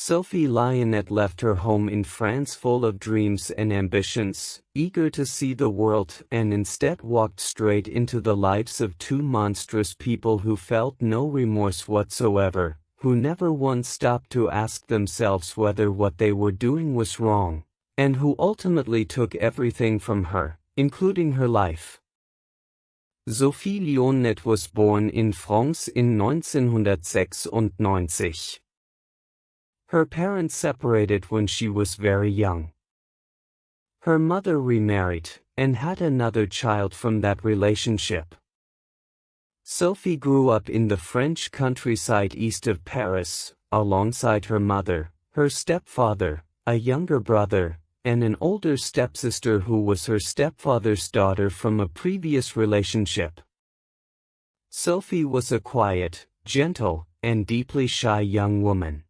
Sophie Lionnet left her home in France full of dreams and ambitions, eager to see the world, and instead walked straight into the lives of two monstrous people who felt no remorse whatsoever, who never once stopped to ask themselves whether what they were doing was wrong, and who ultimately took everything from her, including her life. Sophie Lionnet was born in France in 1996. Her parents separated when she was very young. Her mother remarried, and had another child from that relationship. Sophie grew up in the French countryside east of Paris, alongside her mother, her stepfather, a younger brother, and an older stepsister who was her stepfather's daughter from a previous relationship. Sophie was a quiet, gentle, and deeply shy young woman.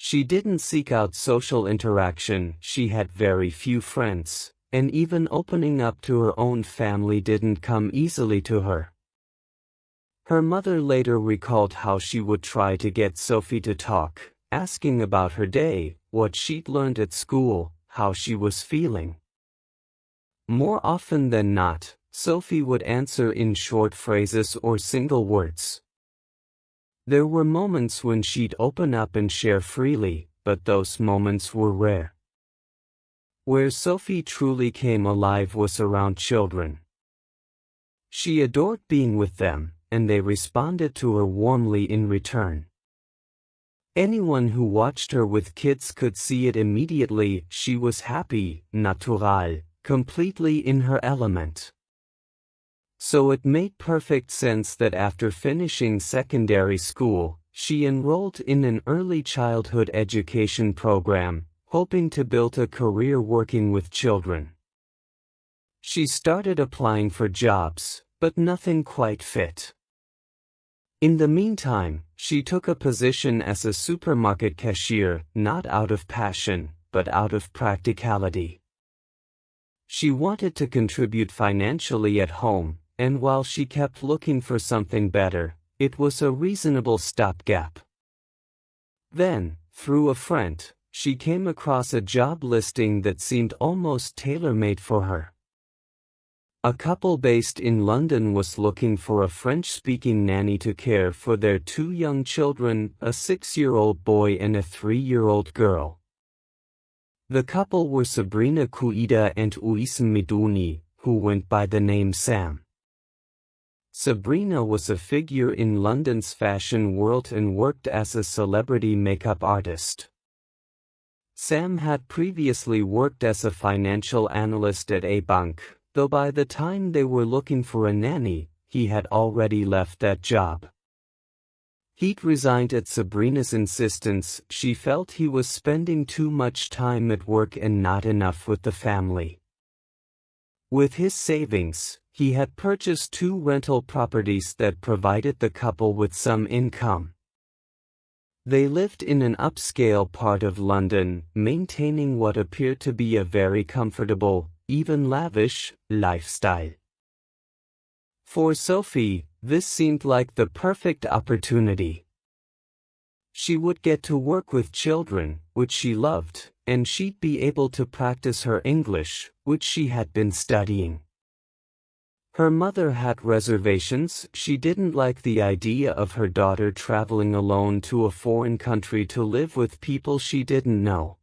She didn't seek out social interaction, she had very few friends, and even opening up to her own family didn't come easily to her. Her mother later recalled how she would try to get Sophie to talk, asking about her day, what she'd learned at school, how she was feeling. More often than not, Sophie would answer in short phrases or single words. There were moments when she'd open up and share freely, but those moments were rare. Where Sophie truly came alive was around children. She adored being with them, and they responded to her warmly in return. Anyone who watched her with kids could see it immediately. She was happy, naturale, completely in her element. So it made perfect sense that after finishing secondary school, she enrolled in an early childhood education program, hoping to build a career working with children. She started applying for jobs, but nothing quite fit. In the meantime, she took a position as a supermarket cashier, not out of passion, but out of practicality. She wanted to contribute financially at home, and while she kept looking for something better, it was a reasonable stopgap. Then, through a friend, she came across a job listing that seemed almost tailor-made for her. A couple based in London was looking for a French-speaking nanny to care for their two young children, a 6-year-old boy and a 3-year-old girl. The couple were Sabrina Kuida and Uisem Miduni, who went by the name Sam. Sabrina was a figure in London's fashion world and worked as a celebrity makeup artist. Sam had previously worked as a financial analyst at a bank, though by the time they were looking for a nanny, he had already left that job. He'd resigned at Sabrina's insistence. She felt he was spending too much time at work and not enough with the family. With his savings, he had purchased 2 rental properties that provided the couple with some income. They lived in an upscale part of London, maintaining what appeared to be a very comfortable, even lavish, lifestyle. For Sophie, this seemed like the perfect opportunity. She would get to work with children, which she loved, and she'd be able to practice her English, which she had been studying. Her mother had reservations. She didn't like the idea of her daughter traveling alone to a foreign country to live with people she didn't know.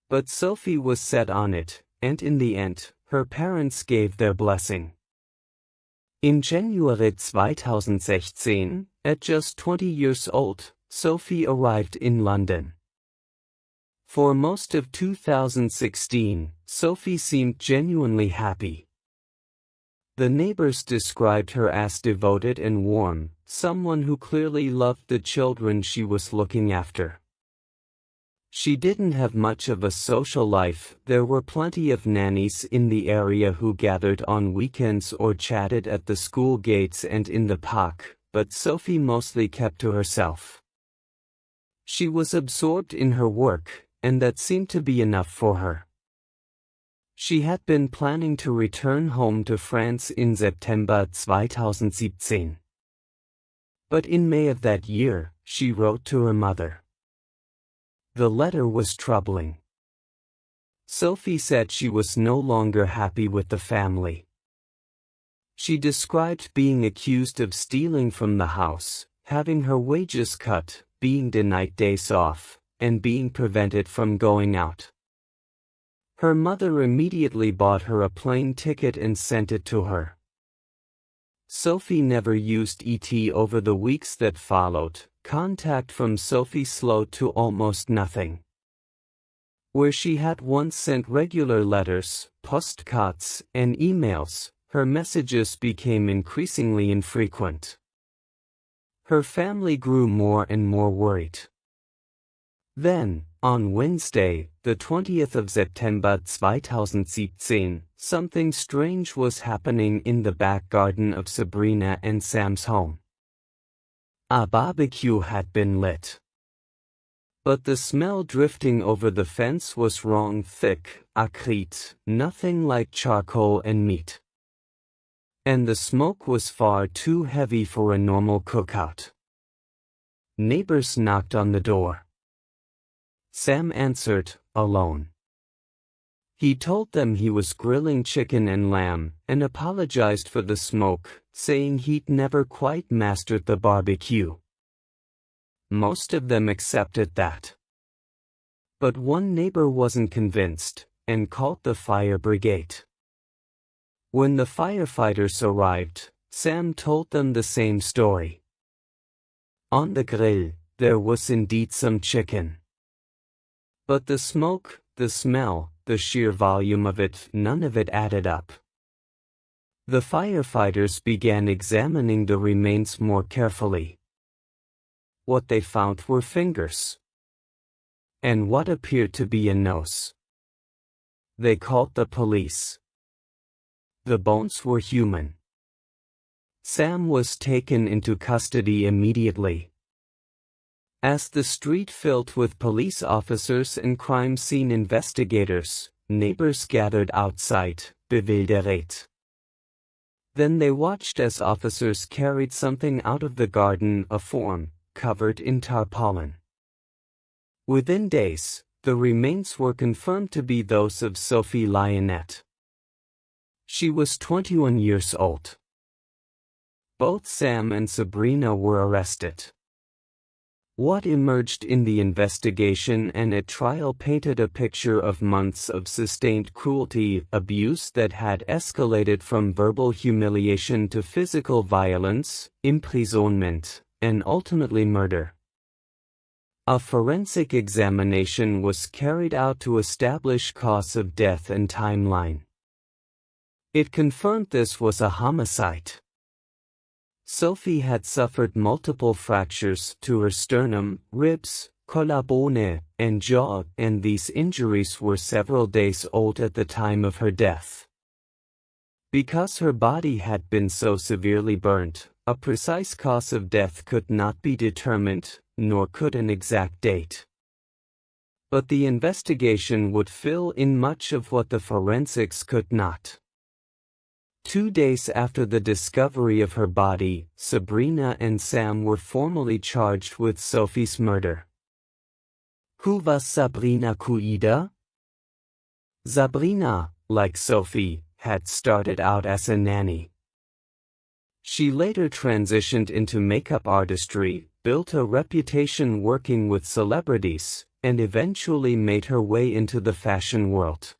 But Sophie was set on it, and in the end, her parents gave their blessing. In January 2016, at just 20 years old, Sophie arrived in London. For most of 2016, Sophie seemed genuinely happy. The neighbors described her as devoted and warm, someone who clearly loved the children she was looking after. She didn't have much of a social life. There were plenty of nannies in the area who gathered on weekends or chatted at the school gates and in the park, but Sophie mostly kept to herself. She was absorbed in her work, and that seemed to be enough for her. She had been planning to return home to France in September 2017. But in May of that year, she wrote to her mother. The letter was troubling. Sophie said she was no longer happy with the family. She described being accused of stealing from the house, having her wages cut, being denied days off, and being prevented from going out. Her mother immediately bought her a plane ticket and sent it to her. Sophie never used ET over the weeks that followed. Contact from Sophie slowed to almost nothing. Where she had once sent regular letters, postcards, and emails, her messages became increasingly infrequent. Her family grew more and more worried. Then, on Wednesday, the 20th of September 2017, something strange was happening in the back garden of Sabrina and Sam's home. A barbecue had been lit. But the smell drifting over the fence was wrong, thick, acrid, nothing like charcoal and meat. And the smoke was far too heavy for a normal cookout. Neighbors knocked on the door. Sam answered, alone. He told them he was grilling chicken and lamb, and apologized for the smoke, saying he'd never quite mastered the barbecue. Most of them accepted that. But one neighbor wasn't convinced, and called the fire brigade. When the firefighters arrived, Sam told them the same story. On the grill, there was indeed some chicken. But the smoke, the smell, the sheer volume of it, none of it added up. The firefighters began examining the remains more carefully. What they found were fingers. And what appeared to be a nose. They called the police. The bones were human. Sam was taken into custody immediately. As the street filled with police officers and crime scene investigators, neighbors gathered outside, bewildert. Then they watched as officers carried something out of the garden, a form, covered in tarpaulin. Within days, the remains were confirmed to be those of Sophie Lionnet. She was 21 years old. Both Sam and Sabrina were arrested. What emerged in the investigation and at trial painted a picture of months of sustained cruelty, abuse that had escalated from verbal humiliation to physical violence, imprisonment, and ultimately murder. A forensic examination was carried out to establish cause of death and timeline. It confirmed this was a homicide. Sophie had suffered multiple fractures to her sternum, ribs, collarbone, and jaw, and these injuries were several days old at the time of her death. Because her body had been so severely burnt, a precise cause of death could not be determined, nor could an exact date. But the investigation would fill in much of what the forensics could not. 2 days after the discovery of her body, Sabrina and Sam were formally charged with Sophie's murder. Who was Sabrina Kuida? Sabrina, like Sophie, had started out as a nanny. She later transitioned into makeup artistry, built a reputation working with celebrities, and eventually made her way into the fashion world.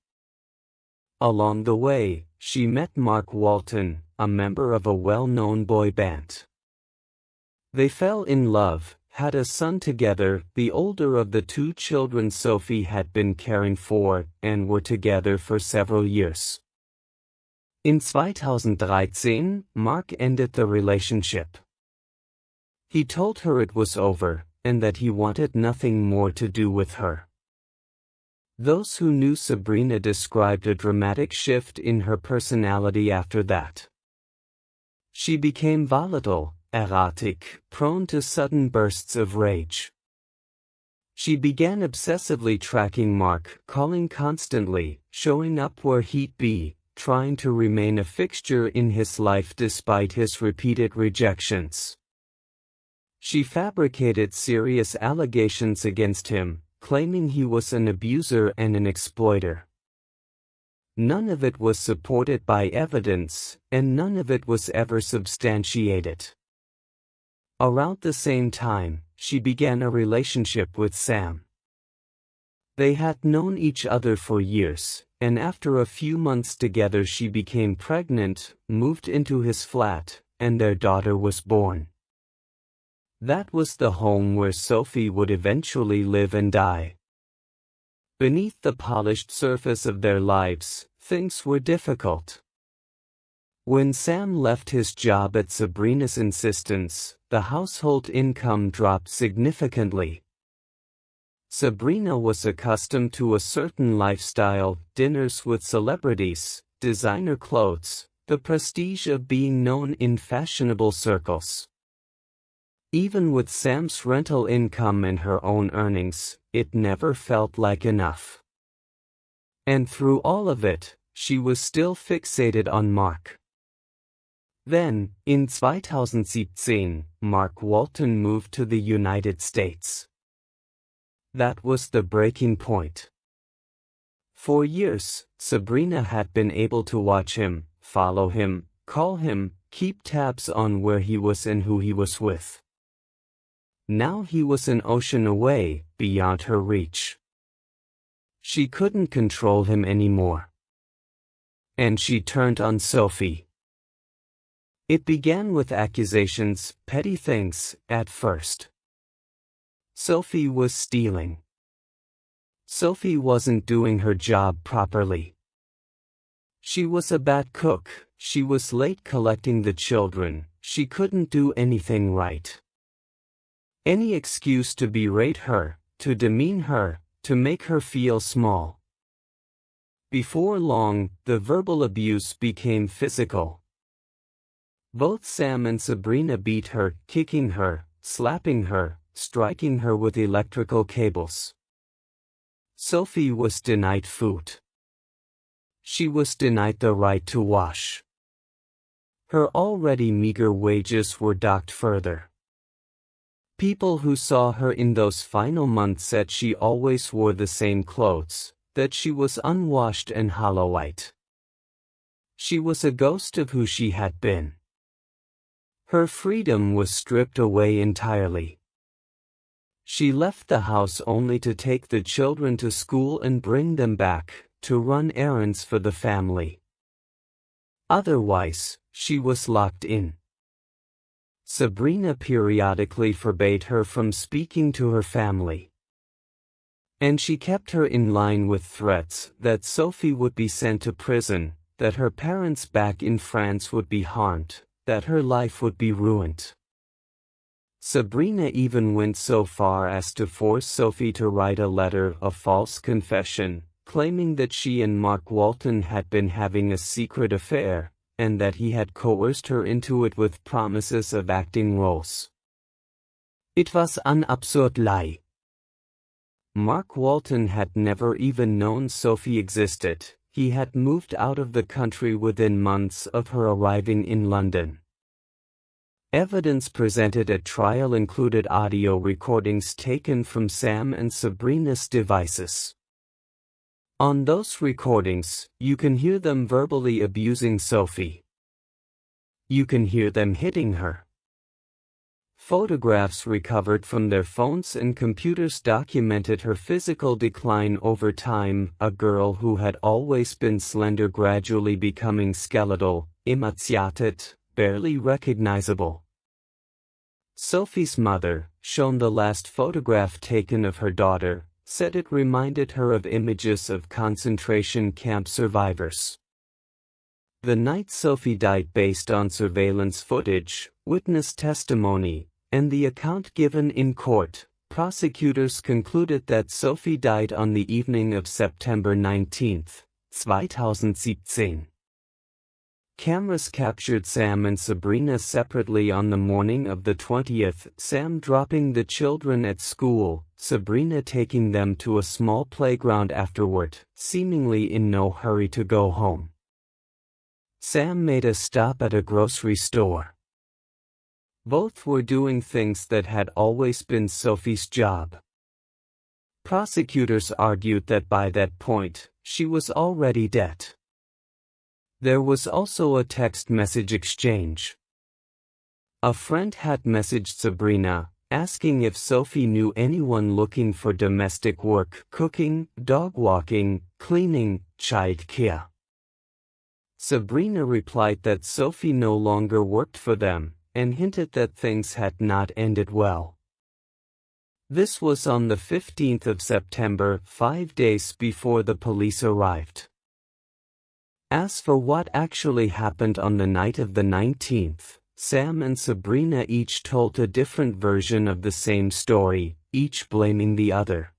Along the way, she met Mark Walton, a member of a well-known boy band. They fell in love, had a son together, the older of the 2 children Sophie had been caring for, and were together for several years. In 2013, Mark ended the relationship. He told her it was over, and that he wanted nothing more to do with her. Those who knew Sabrina described a dramatic shift in her personality after that. She became volatile, erratic, prone to sudden bursts of rage. She began obsessively tracking Mark, calling constantly, showing up where he'd be, trying to remain a fixture in his life despite his repeated rejections. She fabricated serious allegations against him, claiming he was an abuser and an exploiter. None of it was supported by evidence, and none of it was ever substantiated. Around the same time, she began a relationship with Sam. They had known each other for years, and after a few months together she became pregnant, moved into his flat, and their daughter was born. That was the home where Sophie would eventually live and die. Beneath the polished surface of their lives, things were difficult. When Sam left his job at Sabrina's insistence, the household income dropped significantly. Sabrina was accustomed to a certain lifestyle: dinners with celebrities, designer clothes, the prestige of being known in fashionable circles. Even with Sam's rental income and her own earnings, it never felt like enough. And through all of it, she was still fixated on Mark. Then, in 2017, Mark Walton moved to the United States. That was the breaking point. For years, Sabrina had been able to watch him, follow him, call him, keep tabs on where he was and who he was with. Now he was an ocean away, beyond her reach. She couldn't control him anymore. And she turned on Sophie. It began with accusations, petty things, at first. Sophie was stealing. Sophie wasn't doing her job properly. She was a bad cook, she was late collecting the children, she couldn't do anything right. Any excuse to berate her, to demean her, to make her feel small. Before long, the verbal abuse became physical. Both Sam and Sabrina beat her, kicking her, slapping her, striking her with electrical cables. Sophie was denied food. She was denied the right to wash. Her already meager wages were docked further. People who saw her in those final months said she always wore the same clothes, that she was unwashed and hollow-eyed. She was a ghost of who she had been. Her freedom was stripped away entirely. She left the house only to take the children to school and bring them back, to run errands for the family. Otherwise, she was locked in. Sabrina periodically forbade her from speaking to her family. And she kept her in line with threats that Sophie would be sent to prison, that her parents back in France would be harmed, that her life would be ruined. Sabrina even went so far as to force Sophie to write a letter of false confession, claiming that she and Mark Walton had been having a secret affair, and that he had coerced her into it with promises of acting roles. It was an absurd lie. Mark Walton had never even known Sophie existed. He had moved out of the country within months of her arriving in London. Evidence presented at trial included audio recordings taken from Sam and Sabrina's devices. On those recordings, you can hear them verbally abusing Sophie. You can hear them hitting her. Photographs recovered from their phones and computers documented her physical decline over time, a girl who had always been slender gradually becoming skeletal, emaciated, barely recognizable. Sophie's mother, shown the last photograph taken of her daughter, said it reminded her of images of concentration camp survivors. The night Sophie died, based on surveillance footage, witness testimony, and the account given in court, prosecutors concluded that Sophie died on the evening of September 19, 2017. Cameras captured Sam and Sabrina separately on the morning of the 20th, Sam dropping the children at school, Sabrina taking them to a small playground afterward, seemingly in no hurry to go home. Sam made a stop at a grocery store. Both were doing things that had always been Sophie's job. prosecutors argued that by that point, she was already dead. There was also a text message exchange. A friend had messaged Sabrina, asking if Sophie knew anyone looking for domestic work, cooking, dog walking, cleaning, child care. Sabrina replied that Sophie no longer worked for them, and hinted that things had not ended well. This was on the 15th of September, 5 days before the police arrived. As for what actually happened on the night of the 19th, Sam and Sabrina each told a different version of the same story, each blaming the other.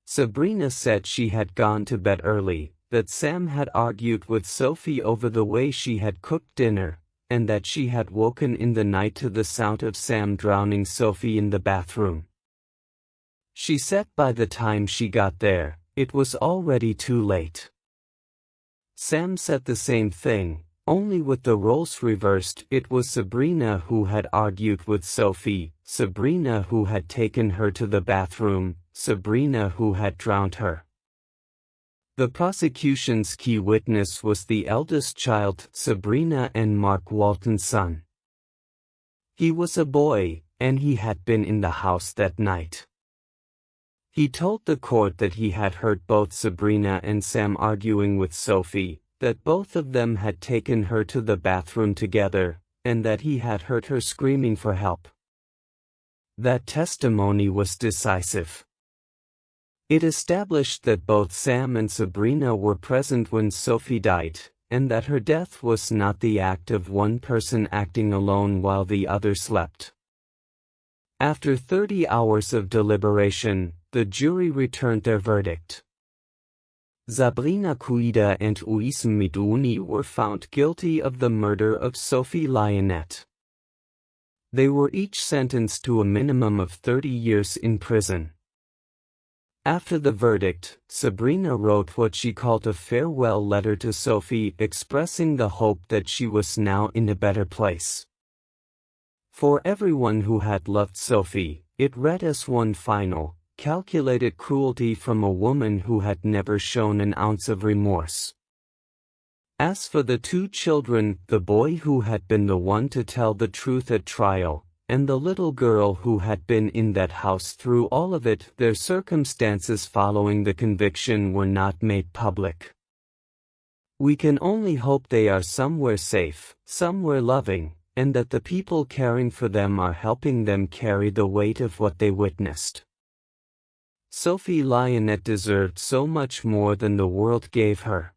Sabrina said she had gone to bed early, that Sam had argued with Sophie over the way she had cooked dinner, and that she had woken in the night to the sound of Sam drowning Sophie in the bathroom. She said by the time she got there, it was already too late. Sam said the same thing, only with the roles reversed. It was Sabrina who had argued with Sophie, Sabrina who had taken her to the bathroom, Sabrina who had drowned her. The prosecution's key witness was the eldest child, Sabrina and Mark Walton's son. He was a boy, and he had been in the house that night. He told the court that he had heard both Sabrina and Sam arguing with Sophie, that both of them had taken her to the bathroom together, and that he had heard her screaming for help. That testimony was decisive. It established that both Sam and Sabrina were present when Sophie died, and that her death was not the act of one person acting alone while the other slept. After 30 hours of deliberation, the jury returned their verdict. Sabrina Cuida and Uisem Miduni were found guilty of the murder of Sophie Lionnet. They were each sentenced to a minimum of 30 years in prison. After the verdict, Sabrina wrote what she called a farewell letter to Sophie, expressing the hope that she was now in a better place. For everyone who had loved Sophie, it read as one final, calculated cruelty from a woman who had never shown an ounce of remorse. As for the two children, the boy who had been the one to tell the truth at trial, and the little girl who had been in that house through all of it, their circumstances following the conviction were not made public. We can only hope they are somewhere safe, somewhere loving, and that the people caring for them are helping them carry the weight of what they witnessed. Sophie Lionnet deserved so much more than the world gave her.